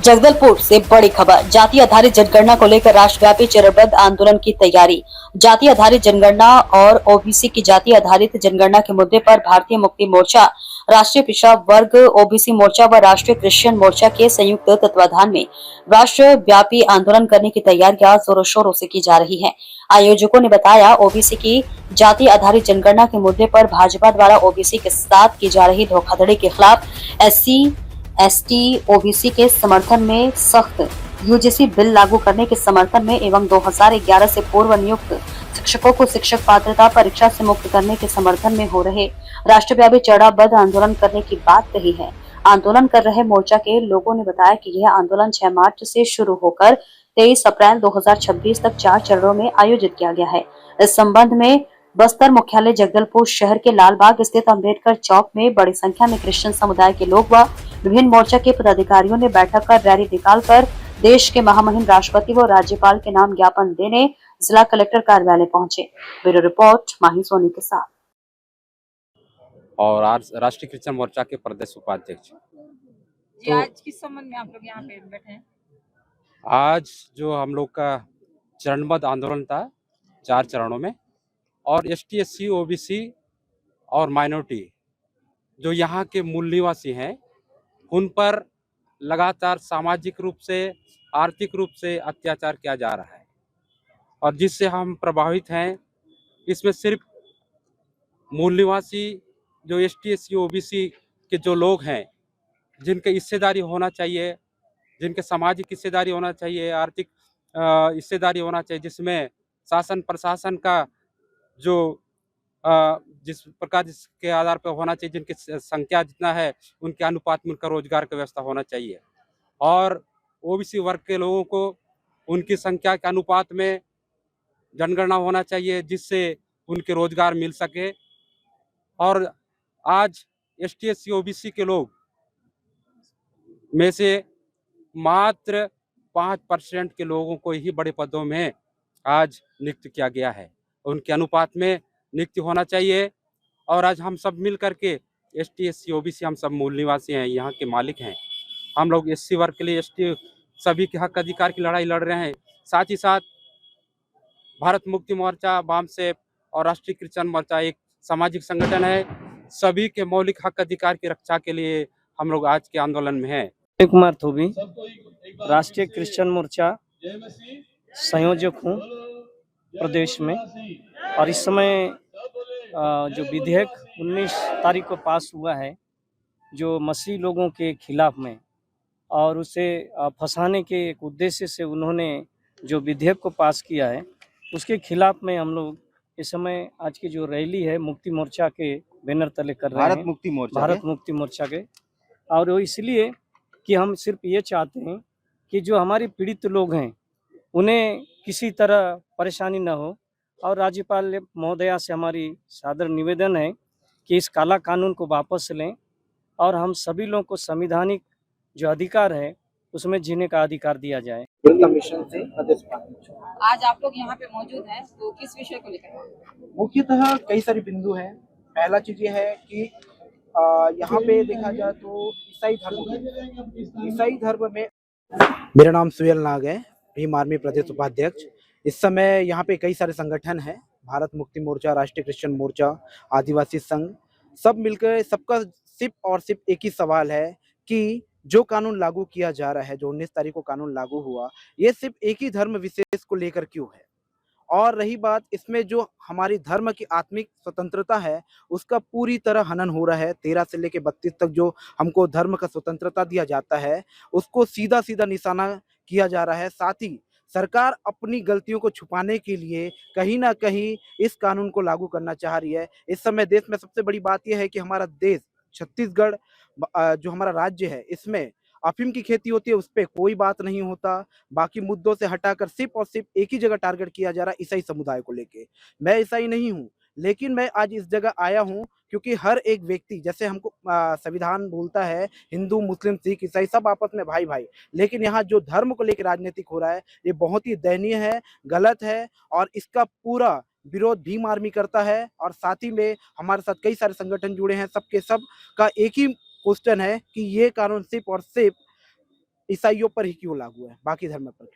जगदलपुर से बड़ी खबर। जाति आधारित जनगणना को लेकर राष्ट्रव्यापी चरणबद्ध आंदोलन की तैयारी। जाति आधारित जनगणना और ओबीसी की जाति आधारित जनगणना के मुद्दे पर भारतीय मुक्ति मोर्चा, राष्ट्रीय पिछड़ा वर्ग ओबीसी मोर्चा व राष्ट्रीय क्रिश्चियन मोर्चा के संयुक्त तत्वाधान में राष्ट्रव्यापी आंदोलन करने की तैयारियां जोरों शोरों से की जा रही है। आयोजकों ने बताया, ओबीसी की जाति आधारित जनगणना के मुद्दे पर भाजपा द्वारा ओबीसी के साथ की जा रही धोखाधड़ी के खिलाफ एसटी ओबीसी के समर्थन में सख्त, यूजीसी बिल लागू करने के समर्थन में एवं 2011 से पूर्व नियुक्त शिक्षकों को शिक्षक पात्रता परीक्षा से मुक्त करने के समर्थन में हो रहे राष्ट्रव्यापी चरणबद्ध आंदोलन करने की बात कही है। आंदोलन कर रहे मोर्चा के लोगों ने बताया कि यह आंदोलन 6 मार्च से शुरू होकर 23 अप्रैल 2026 तक 4 चरणों में आयोजित किया गया है। इस संबंध में बस्तर मुख्यालय जगदलपुर शहर के लालबाग स्थित अम्बेडकर चौक में बड़ी संख्या में क्रिश्चियन समुदाय के लोग व विभिन्न मोर्चा के पदाधिकारियों ने बैठक कर रैली निकालकर देश के महामहिम राष्ट्रपति व राज्यपाल के नाम ज्ञापन देने जिला कलेक्टर कार्यालय पहुंचे। ब्यूरो रिपोर्ट माही सोनी के साथ। और आज राष्ट्रीय क्रिश्चियन मोर्चा के प्रदेश उपाध्यक्ष। जी, आज किस संबंध में आप लोग यहाँ पे बैठे हैं? आज जो हम लोग का चरणबद्ध आंदोलन था 4 चरणों में, और एसटी एससी ओबीसी और माइनॉरिटी जो यहाँ के मूल निवासी हैं उन पर लगातार सामाजिक रूप से, आर्थिक रूप से अत्याचार किया जा रहा है और जिससे हम प्रभावित हैं। इसमें सिर्फ मूल निवासी जो एसटी एससी ओबीसी के जो लोग हैं, जिनके हिस्सेदारी होना चाहिए, जिनके सामाजिक हिस्सेदारी होना चाहिए, आर्थिक हिस्सेदारी होना चाहिए, जिसमें शासन प्रशासन का जो जिस प्रकार जिसके आधार पर होना चाहिए, जिनकी संख्या जितना है उनके अनुपात में उनका रोजगार की व्यवस्था होना चाहिए, और ओबीसी वर्ग के लोगों को उनकी संख्या के अनुपात में जनगणना होना चाहिए जिससे उनके रोजगार मिल सके। और आज एसटी एससी ओबीसी के लोग में से मात्र 5% के लोगों को ही बड़े पदों में आज नियुक्त किया गया है। उनके अनुपात में नियुक्ति होना चाहिए। और आज हम सब मिल करके एसटी एससी ओबीसी हम सब मूल निवासी हैं, यहाँ के मालिक हैं। हम लोग एससी वर्ग के लिए एसटी सभी के हक अधिकार की लड़ाई लड़ रहे हैं। साथ ही साथ भारत मुक्ति मोर्चा, बामसेफ और राष्ट्रीय क्रिश्चियन मोर्चा एक सामाजिक संगठन है। सभी के मौलिक हक अधिकार की रक्षा के लिए हम लोग आज के आंदोलन में हैं। कुमार थोबी, राष्ट्रीय क्रिश्चियन मोर्चा संयोजक हूँ प्रदेश में। और इस समय जो विधेयक 19 तारीख को पास हुआ है जो मसीही लोगों के खिलाफ में, और उसे फंसाने के एक उद्देश्य से उन्होंने जो विधेयक को पास किया है उसके खिलाफ में हम लोग इस समय आज की जो रैली है मुक्ति मोर्चा के बैनर तले कर रहे हैं, भारत मुक्ति मोर्चा के। और वो इसलिए कि हम सिर्फ ये चाहते हैं कि जो हमारे पीड़ित लोग हैं उन्हें किसी तरह परेशानी न हो, और राज्यपाल महोदया से हमारी सादर निवेदन है कि इस काला कानून को वापस लें और हम सभी लोगों को संवैधानिक जो अधिकार है उसमें जीने का अधिकार दिया जाए। कमीशन से आज आप लोग यहाँ पे मौजूद हैं, तो किस विषय को लेकर? मुख्यतः कई सारे बिंदु हैं। पहला चीज ये है कि यहाँ पे देखा जाए तो ईसाई धर्म में मेरा नाम सुहेल नाग है, भीम आर्मी प्रदेश उपाध्यक्ष। इस समय यहाँ पे कई सारे संगठन हैं, भारत मुक्ति मोर्चा, राष्ट्रीय क्रिश्चियन मोर्चा, आदिवासी संघ, सब मिलकर सबका सिर्फ और सिर्फ एक ही सवाल है कि जो कानून लागू किया जा रहा है, जो 19 तारीख को कानून लागू हुआ, ये सिर्फ एक ही धर्म विशेष को लेकर क्यों है। और रही बात इसमें जो हमारी धर्म की आत्मिक स्वतंत्रता है उसका पूरी तरह हनन हो रहा है। 13 से लेकर 32 तक जो हमको धर्म का स्वतंत्रता दिया जाता है उसको सीधा सीधा निशाना किया जा रहा है। साथ ही सरकार अपनी गलतियों को छुपाने के लिए कहीं ना कहीं इस कानून को लागू करना चाह रही है। इस समय देश में सबसे बड़ी बात यह है कि हमारा देश छत्तीसगढ़ जो हमारा राज्य है इसमें अफीम की खेती होती है, उस पर कोई बात नहीं होता। बाकी मुद्दों से हटाकर सिर्फ और सिर्फ एक ही जगह टारगेट किया जा रहा है, ईसाई समुदाय को लेके। मैं ईसाई नहीं हूँ, लेकिन मैं आज इस जगह आया हूँ क्योंकि हर एक व्यक्ति, जैसे हमको संविधान बोलता है हिंदू, मुस्लिम, सिख, ईसाई सब आपस में भाई भाई, लेकिन यहाँ जो धर्म को लेकर राजनीतिक हो रहा है ये बहुत ही दयनीय है, गलत है। और इसका पूरा विरोध भीम आर्मी करता है। और साथ ही में हमारे साथ कई सारे संगठन जुड़े हैं, सबके सब का एक ही क्वेश्चन है कि ये कानून सिर्फ और सिर्फ ईसाइयों पर ही क्यों लागू है, बाकी धर्म पर क्यों?